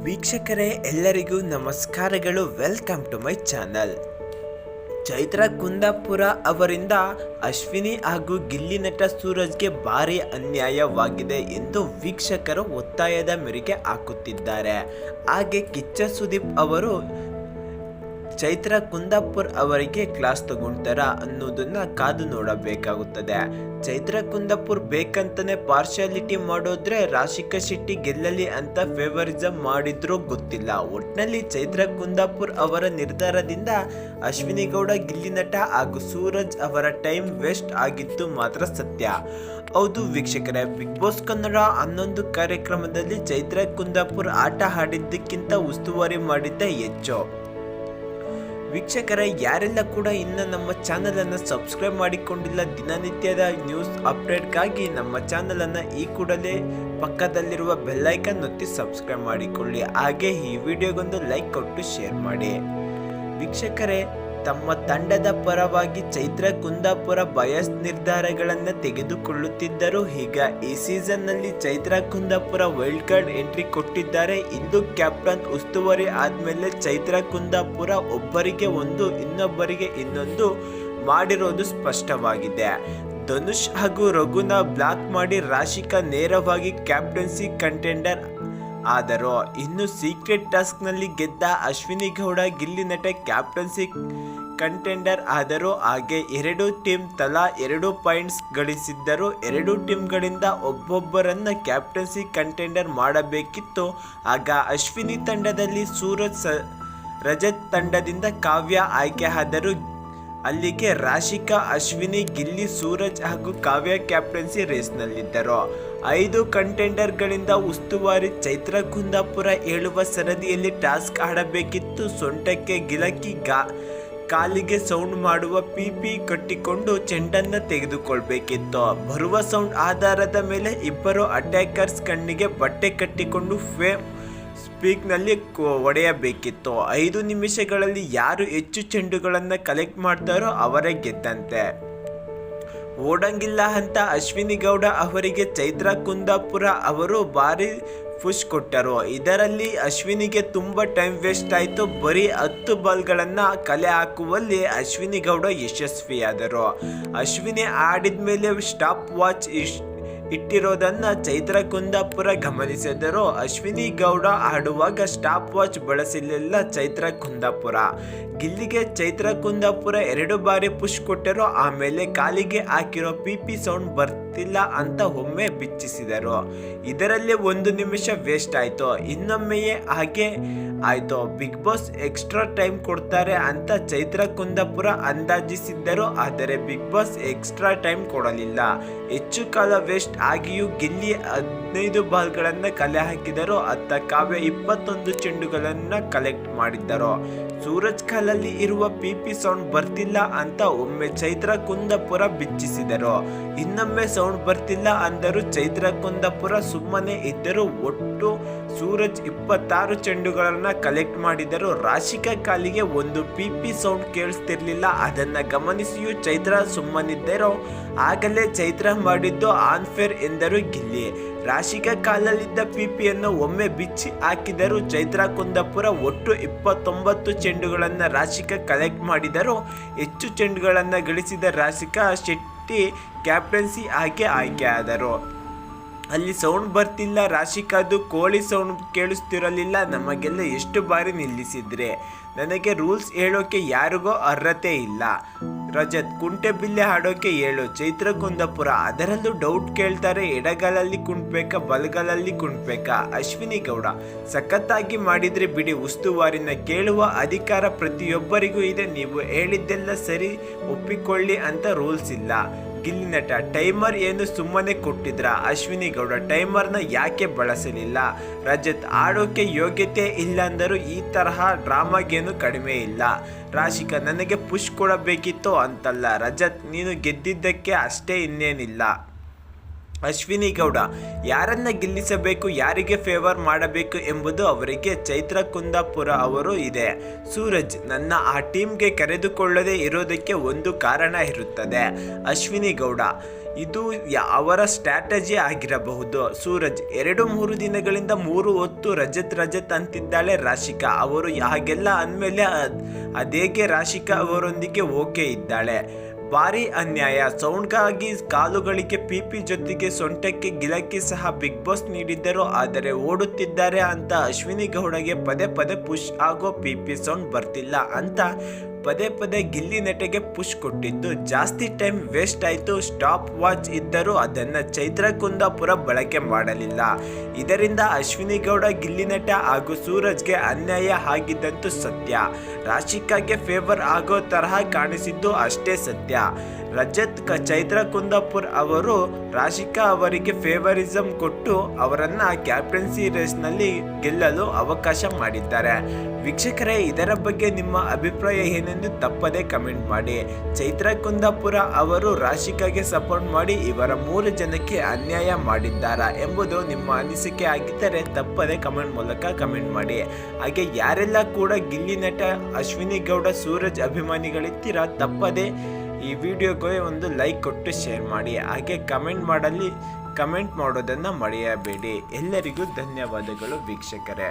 ವೀಕ್ಷಕರೇ, ಎಲ್ಲರಿಗೂ ನಮಸ್ಕಾರಗಳು. Welcome to my channel. Chaitra Kundapura ಅವರಿಂದ ಅಶ್ವಿನಿ ಹಾಗೂ ಗಿಲ್ಲಿ ನಟ ಸೂರಜ್ಗೆ ಭಾರಿ ಅನ್ಯಾಯವಾಗಿದೆ ಎಂದು ವೀಕ್ಷಕರು ಒತ್ತಾಯದ ಮೇರೆಗೆ ಹಾಕುತ್ತಿದ್ದಾರೆ. ಹಾಗೆ ಕಿಚ್ಚ ಸುದೀಪ್ ಅವರು ಚೈತ್ರ ಕುಂದಾಪುರ್ ಅವರಿಗೆ ಕ್ಲಾಸ್ ತಗೊಂತಾರ ಅನ್ನೋದನ್ನ ಕಾದು ನೋಡಬೇಕಾಗುತ್ತದೆ. ಚೈತ್ರ ಕುಂದಾಪುರ್ ಬೇಕಂತಾನೆ ಪಾರ್ಶಾಲಿಟಿ ಮಾಡೋದ್ರೆ ರಾಶಿಕಾ ಶೆಟ್ಟಿ ಗೆಲ್ಲಲಿ ಅಂತ ಫೇವರಿಸಮ್ ಮಾಡಿದ್ರೂ ಗೊತ್ತಿಲ್ಲ. ಒಟ್ನಲ್ಲಿ ಚೈತ್ರ ಕುಂದಾಪುರ್ ಅವರ ನಿರ್ಧಾರದಿಂದ ಅಶ್ವಿನಿ ಗೌಡ, ಗಿಲ್ಲಿ ನಟ ಹಾಗೂ ಸೂರಜ್ ಅವರ ಟೈಮ್ ವೇಸ್ಟ್ ಆಗಿತ್ತು ಮಾತ್ರ ಸತ್ಯ. ಹೌದು ವೀಕ್ಷಕರೇ, ಬಿಗ್ ಬಾಸ್ ಕನ್ನಡ 11 ಕಾರ್ಯಕ್ರಮದಲ್ಲಿ ಚೈತ್ರ ಕುಂದಾಪುರ್ ಆಟ ಆಡಿದ್ದಕ್ಕಿಂತ ಉಸ್ತುವಾರಿ ಮಾಡಿದ್ದ ಹೆಚ್ಚು. ವೀಕ್ಷಕರೇ, ಯಾರೆಲ್ಲ ಕೂಡ ಇನ್ನು ನಮ್ಮ ಚಾನಲನ್ನು ಸಬ್ಸ್ಕ್ರೈಬ್ ಮಾಡಿಕೊಂಡಿಲ್ಲ, ದಿನನಿತ್ಯದ ನ್ಯೂಸ್ ಅಪ್ಡೇಟ್ಗಾಗಿ ನಮ್ಮ ಚಾನಲನ್ನು ಈ ಕೂಡಲೇ ಪಕ್ಕದಲ್ಲಿರುವ ಬೆಲ್ಲೈಕನ್ ಒತ್ತಿ ಸಬ್ಸ್ಕ್ರೈಬ್ ಮಾಡಿಕೊಳ್ಳಿ. ಹಾಗೆ ಈ ವಿಡಿಯೋಗೊಂದು ಲೈಕ್ ಕೊಟ್ಟು ಶೇರ್ ಮಾಡಿ. ವೀಕ್ಷಕರೇ, ತಮ್ಮ ತಂಡದ ಪರವಾಗಿ ಚೈತ್ರ ಕುಂದಾಪುರ ಬಯಸ್ ನಿರ್ಧಾರಗಳನ್ನು ತೆಗೆದುಕೊಳ್ಳುತ್ತಿದ್ದರು. ಈಗ ಈ ಸೀಸನ್ನಲ್ಲಿ Chaitra Kundapura wild card entry ಕೊಟ್ಟಿದ್ದಾರೆ. ಇಂದು ಕ್ಯಾಪ್ಟನ್ ಉಸ್ತುವಾರಿ ಆದ್ಮೇಲೆ ಚೈತ್ರ ಕುಂದಾಪುರ ಒಬ್ಬರಿಗೆ ಒಂದು, ಇನ್ನೊಬ್ಬರಿಗೆ ಇನ್ನೊಂದು ಮಾಡಿರೋದು ಸ್ಪಷ್ಟವಾಗಿದೆ. ಧನುಷ್ ಹಾಗೂ ರಘುನ ಬ್ಲಾಕ್ ಮಾಡಿ ರಾಶಿಕಾ ನೇರವಾಗಿ ಕ್ಯಾಪ್ಟನ್ಸಿ ಕಂಟೆಂಡರ್ ಆದರೂ, ಇನ್ನು ಸೀಕ್ರೆಟ್ ಟಾಸ್ಕ್ನಲ್ಲಿ ಗೆದ್ದ ಅಶ್ವಿನಿ ಗೌಡ, ಗಿಲ್ಲಿ ನಟ ಕ್ಯಾಪ್ಟನ್ಸಿ ಕಂಟೆಂಡರ್ ಆದರು. ಹಾಗೆ 2 ಟೀಮ್ ತಲಾ 2 ಪಾಯಿಂಟ್ಸ್ ಗಳಿಸಿದ್ದರು. 2 ಟೀಮ್ಗಳಿಂದ ಒಬ್ಬೊಬ್ಬರನ್ನ ಕ್ಯಾಪ್ಟನ್ಸಿ ಕಂಟೆಂಡರ್ ಮಾಡಬೇಕಿತ್ತು. ಆಗ ಅಶ್ವಿನಿ ತಂಡದಲ್ಲಿ ಸೂರಜ್, ರಜತ್ ತಂಡದಿಂದ ಕಾವ್ಯ ಆಯ್ಕೆ ಆದರು. ಅಲ್ಲಿಗೆ ರಾಶಿಕಾ, ಅಶ್ವಿನಿ, ಗಿಲ್ಲಿ, ಸೂರಜ್ ಹಾಗೂ ಕಾವ್ಯ ಕ್ಯಾಪ್ಟನ್ಸಿ ರೇಸ್ನಲ್ಲಿದ್ದರು. 5 ಕಂಟೆಂಡರ್ಗಳಿಂದ ಉಸ್ತುವಾರಿ ಚೈತ್ರ ಕುಂದಾಪುರ ಹೇಳುವ ಸರದಿಯಲ್ಲಿ ಟಾಸ್ಕ್ ಆಡಬೇಕಿತ್ತು. ಸೊಂಟಕ್ಕೆ ಗಿಲಕಿ, ಕಾಲಿಗೆ ಸೌಂಡ್ ಮಾಡುವ ಪಿಪಿ ಕಟ್ಟಿಕೊಂಡು ಚೆಂಡನ್ನು ತೆಗೆದುಕೊಳ್ಬೇಕಿತ್ತು. ಬರುವ ಸೌಂಡ್ ಆಧಾರದ ಮೇಲೆ ಇಬ್ಬರು ಅಟ್ಯಾಕರ್ಸ್ ಕಣ್ಣಿಗೆ ಬಟ್ಟೆ ಕಟ್ಟಿಕೊಂಡು ಸ್ಪೀಕ್ನಲ್ಲಿ ಹೊಡೆಯಬೇಕಿತ್ತು. 5 ನಿಮಿಷಗಳಲ್ಲಿ ಯಾರು ಹೆಚ್ಚು ಚೆಂಡುಗಳನ್ನು ಕಲೆಕ್ಟ್ ಮಾಡ್ತಾರೋ ಅವರೇ ಗೆದ್ದಂತೆ. ಓಡಂಗಿಲ್ಲ ಅಂತ ಅಶ್ವಿನಿ ಗೌಡ ಅವರಿಗೆ ಚೈತ್ರ ಕುಂದಾಪುರ ಅವರು ಭಾರಿ ಪುಷ್ ಕೊಟ್ಟರು. ಇದರಲ್ಲಿ ಅಶ್ವಿನಿಗೆ ತುಂಬ ಟೈಮ್ ವೇಸ್ಟ್ ಆಯಿತು. ಬರೀ 10 ಬಾಲ್ಗಳನ್ನು ಕಲೆ ಹಾಕುವಲ್ಲಿ ಅಶ್ವಿನಿ ಗೌಡ ಯಶಸ್ವಿಯಾದರು. ಅಶ್ವಿನಿ ಆಡಿದ ಮೇಲೆ ಸ್ಟಾಪ್ ವಾಚ್ ಇಟ್ಟಿರೋದನ್ನ ಚೈತ್ರ ಕುಂದಾಪುರ ಗಮನಿಸಿದರು. ಅಶ್ವಿನಿ ಗೌಡ ಆಡುವಾಗ ಸ್ಟಾಪ್ ವಾಚ್ ಬಳಸಲಿಲ್ಲ ಚೈತ್ರ ಕುಂದಾಪುರ. ಗಿಲ್ಲಿಗೆ ಚೈತ್ರ ಕುಂದಾಪುರ 2 ಬಾರಿ ಪುಷ್ ಕೊಟ್ಟರು. ಆಮೇಲೆ ಕಾಲಿಗೆ ಹಾಕಿರೋ ಪಿಪಿ ಸೌಂಡ್ ಬರ್ತಿಲ್ಲ ಅಂತ ಒಮ್ಮೆ ಬಿಚ್ಚಿಸಿದರು. ಇದರಲ್ಲಿ 1 ನಿಮಿಷ ವೇಸ್ಟ್ ಆಯಿತು. ಇನ್ನೊಮ್ಮೆಯೇ ಹಾಗೆ ಆಯಿತು. ಬಿಗ್ ಬಾಸ್ ಎಕ್ಸ್ಟ್ರಾ ಟೈಮ್ ಕೊಡ್ತಾರೆ ಅಂತ ಚೈತ್ರ ಕುಂದಾಪುರ ಅಂದಾಜಿಸಿದ್ದರು. ಆದರೆ ಬಿಗ್ ಬಾಸ್ ಎಕ್ಸ್ಟ್ರಾ ಟೈಮ್ ಕೊಡಲಿಲ್ಲ. ಹೆಚ್ಚು ಕಾಲ ವೇಸ್ಟ್ ಆಗಿಯೂ ಗಿಲ್ಲಿ 15 ಬಾಲ್ಗಳನ್ನು ಕಲೆ ಹಾಕಿದರು. ಅತ್ತ ಕಾವ್ಯ 21 ಚೆಂಡುಗಳನ್ನು ಕಲೆಕ್ಟ್ ಮಾಡಿದ್ದರು. ಸೂರಜ್ ಕಾಲಲ್ಲಿ ಇರುವ ಪಿಪಿ ಸೌಂಡ್ ಬರ್ತಿಲ್ಲ ಅಂತ ಒಮ್ಮೆ ಚೈತ್ರ ಕುಂದಾಪುರ ಬಿಚ್ಚಿಸಿದರು. ಇನ್ನೊಮ್ಮೆ ಸೌಂಡ್ ಬರ್ತಿಲ್ಲ ಅಂದರು. ಚೈತ್ರ ಕುಂದಾಪುರ ಸುಮ್ಮನೆ ಇದ್ದರು. ಒಟ್ಟು ಸೂರಜ್ 26 ಚೆಂಡುಗಳನ್ನು ಕಲೆಕ್ಟ್ ಮಾಡಿದರು. ರಾಶಿಕಾ ಕಾಲಿಗೆ 1 ಪಿಪಿ ಸೌಂಡ್ ಕೇಳಿಸ್ತಿರ್ಲಿಲ್ಲ. ಅದನ್ನ ಗಮನಿಸಿಯೂ ಚೈತ್ರ ಸುಮ್ಮನಿದ್ದರು. ಆಗಲೇ ಚೈತ್ರ ಮಾಡಿದ್ದು ಆನ್ಫೇರ್ ಎಂದರು ಗಿಲ್ಲಿ. ರಾಶಿಕಾ ಕಾಲಲ್ಲಿದ್ದ ಪಿಪಿಯನ್ನು ಒಮ್ಮೆ ಬಿಚ್ಚಿ ಹಾಕಿದರು. ಚೈತ್ರ ಕುಂದಾಪುರ ಒಟ್ಟು 29 ಚೆಂಡುಗಳನ್ನು ರಾಶಿಕಾ ಕಲೆಕ್ಟ್ ಮಾಡಿದರು. ಹೆಚ್ಚು ಚೆಂಡುಗಳನ್ನು ಗಳಿಸಿದ ರಾಶಿಕಾ ಶೆಟ್ಟಿ ಕ್ಯಾಪ್ಟನ್ಸಿ ಆಗಿ ಆಯ್ಕೆ ಆದರು. ಅಲ್ಲಿ ಸೌಂಡ್ ಬರ್ತಿಲ್ಲ, ರಾಶಿಕಾದು ಕೋಳಿ ಸೌಂಡ್ ಕೇಳಿಸ್ತಿರಲಿಲ್ಲ. ನಮಗೆಲ್ಲ ಎಷ್ಟು ಬಾರಿ ನಿಲ್ಲಿಸಿದ್ರೆ, ನನಗೆ ರೂಲ್ಸ್ ಹೇಳೋಕೆ ಯಾರಿಗೋ ಅರ್ಹತೆ ಇಲ್ಲ. ರಜತ್, ಕುಂಟೆ ಬಿಲ್ಲೆ ಆಡೋಕೆ ಹೇಳು. ಚೈತ್ರ ಕುಂದಾಪುರ, ಅದರಲ್ಲೂ ಡೌಟ್ ಕೇಳ್ತಾರೆ. ಎಡಗಾಲಲ್ಲಿ ಕುಂಟ್ಬೇಕಾ, ಬಲಗಾಲಲ್ಲಿ ಕುಂಟ್ಬೇಕಾ? ಅಶ್ವಿನಿ ಗೌಡ, ಸಖತ್ತಾಗಿ ಮಾಡಿದ್ರೆ ಬಿಡಿ. ಉಸ್ತುವಾರಿನ ಕೇಳುವ ಅಧಿಕಾರ ಪ್ರತಿಯೊಬ್ಬರಿಗೂ ಇದೆ. ನೀವು ಹೇಳಿದ್ದೆಲ್ಲ ಸರಿ, ಒಪ್ಪಿಕೊಳ್ಳಿ ಅಂತ ರೂಲ್ಸ್ ಇಲ್ಲ. ಗಿಲ್ಲಿ ನಟ, ಟೈಮರ್ ಏನು ಸುಮ್ಮನೆ ಕೊಟ್ಟಿದ್ರ? ಅಶ್ವಿನಿ ಗೌಡ, ಟೈಮರ್ನ ಯಾಕೆ ಬಳಸಲಿಲ್ಲ? ರಜತ್, ಆಡೋಕೆ ಯೋಗ್ಯತೆ ಇಲ್ಲ ಅಂದರು. ಈ ತರಹ ಡ್ರಾಮಾಗೇನು ಕಡಿಮೆ ಇಲ್ಲ. ರಾಶಿಕಾ, ನನಗೆ ಪುಷ್ ಕೊಡಬೇಕಿತ್ತು ಅಂತಲ್ಲ. ರಜತ್, ನೀನು ಗೆದ್ದಿದ್ದಕ್ಕೆ ಅಷ್ಟೇ, ಇನ್ನೇನಿಲ್ಲ. ಅಶ್ವಿನಿ ಗೌಡ, ಯಾರನ್ನ ಗೆಲ್ಲಿಸಬೇಕು, ಯಾರಿಗೆ ಫೇವರ್ ಮಾಡಬೇಕು ಎಂಬುದು ಅವರಿಗೆ ಚೈತ್ರ ಕುಂದಾಪುರ ಅವರು ಇದೆ. ಸೂರಜ್, ನನ್ನ ಆ ಟೀಮ್ಗೆ ಕರೆದುಕೊಳ್ಳದೆ ಇರೋದಕ್ಕೆ ಒಂದು ಕಾರಣ ಇರುತ್ತದೆ. ಅಶ್ವಿನಿ ಗೌಡ, ಇದು ಅವರ ಸ್ಟ್ರಾಟಜಿ ಆಗಿರಬಹುದು. ಸೂರಜ್ 2-3 ದಿನಗಳಿಂದ 3 ಹೊತ್ತು ರಜತ್ ಅಂತಿದ್ದಾಳೆ ರಾಶಿಕಾ. ಅವರು ಹಾಗೆಲ್ಲ ಅಂದಮೇಲೆ ಅದೇಗೆ ರಾಶಿಕಾ ಅವರೊಂದಿಗೆ ಓಕೆ ಇದ್ದಾಳೆ. ಭಾರಿ ಅನ್ಯಾಯ. ಸೌಂಡ್ಗಾಗಿ ಕಾಲುಗಳಿಗೆ ಪಿಪಿ ಜೊತೆಗೆ ಸೊಂಟಕ್ಕೆ ಗಿಲಕಿ ಸಹ ಬಿಗ್ ಬಾಸ್ ನೀಡಿದ್ದರು. ಆದರೆ ಓಡುತ್ತಿದ್ದಾರೆ ಅಂತ ಅಶ್ವಿನಿ ಗೌಡಗೆ ಪದೇ ಪುಷ್ ಆಗೋ ಪಿಪಿ ಸೌಂಡ್ ಬರ್ತಿಲ್ಲ ಅಂತ ಪದೇ ಗಿಲ್ಲಿ ನಟಗೆ ಪುಷ್ ಕೊಟ್ಟಿದ್ದು ಜಾಸ್ತಿ ಟೈಮ್ ವೇಸ್ಟ್ ಆಯಿತು. ಸ್ಟಾಪ್ ವಾಚ್ ಇದ್ದರೂ ಅದನ್ನು ಚೈತ್ರ ಕುಂದಾಪುರ ಬಳಕೆ ಮಾಡಲಿಲ್ಲ. ಇದರಿಂದ ಅಶ್ವಿನಿ ಗೌಡ, ಗಿಲ್ಲಿ ನಟ ಹಾಗೂ ಸೂರಜ್ಗೆ ಅನ್ಯಾಯ ಆಗಿದ್ದಂತೂ ಸತ್ಯ. ರಾಶಿಕಾಗೆ ಫೇವರ್ ಆಗೋ ತರಹ ಕಾಣಿಸಿದ್ದು ಅಷ್ಟೇ ಸತ್ಯ. ರಜತ್ ಚೈತ್ರ ಕುಂದಾಪುರ್ ಅವರು ರಾಶಿಕಾ ಅವರಿಗೆ ಫೇವರಿಸಂ ಕೊಟ್ಟು ಅವರನ್ನು ಕ್ಯಾಪ್ಟನ್ಸಿ ರೇಸ್ನಲ್ಲಿ ಗೆಲ್ಲಲು ಅವಕಾಶ ಮಾಡಿದ್ದಾರೆ. ವೀಕ್ಷಕರೇ, ಇದರ ಬಗ್ಗೆ ನಿಮ್ಮ ಅಭಿಪ್ರಾಯ ಏನೆಂದು ತಪ್ಪದೇ ಕಮೆಂಟ್ ಮಾಡಿ. ಚೈತ್ರ ಕುಂದಾಪುರ ಅವರು ರಾಶಿಕಾಗೆ ಸಪೋರ್ಟ್ ಮಾಡಿ ಇವರ 3 ಜನಕ್ಕೆ ಅನ್ಯಾಯ ಮಾಡಿದ್ದಾರಾ ಎಂಬುದು ನಿಮ್ಮ ಅನಿಸಿಕೆ ಆಗಿದ್ದರೆ ತಪ್ಪದೇ ಕಮೆಂಟ್ ಮೂಲಕ ಕಮೆಂಟ್ ಮಾಡಿ. ಹಾಗೆ ಯಾರೆಲ್ಲ ಕೂಡ ಗಿಲ್ಲಿ ನಟ, ಅಶ್ವಿನಿ ಗೌಡ, ಸೂರಜ್ ಅಭಿಮಾನಿಗಳಿದ್ದೀರಾ ತಪ್ಪದೇ ಈ ವಿಡಿಯೋಗೆ ಒಂದು ಲೈಕ್ ಕೊಟ್ಟು ಶೇರ್ ಮಾಡಿ. ಹಾಗೆ ಕಮೆಂಟ್ ಮಾಡೋದನ್ನು ಮರೆಯಬೇಡಿ. ಎಲ್ಲರಿಗೂ ಧನ್ಯವಾದಗಳು ವೀಕ್ಷಕರೇ.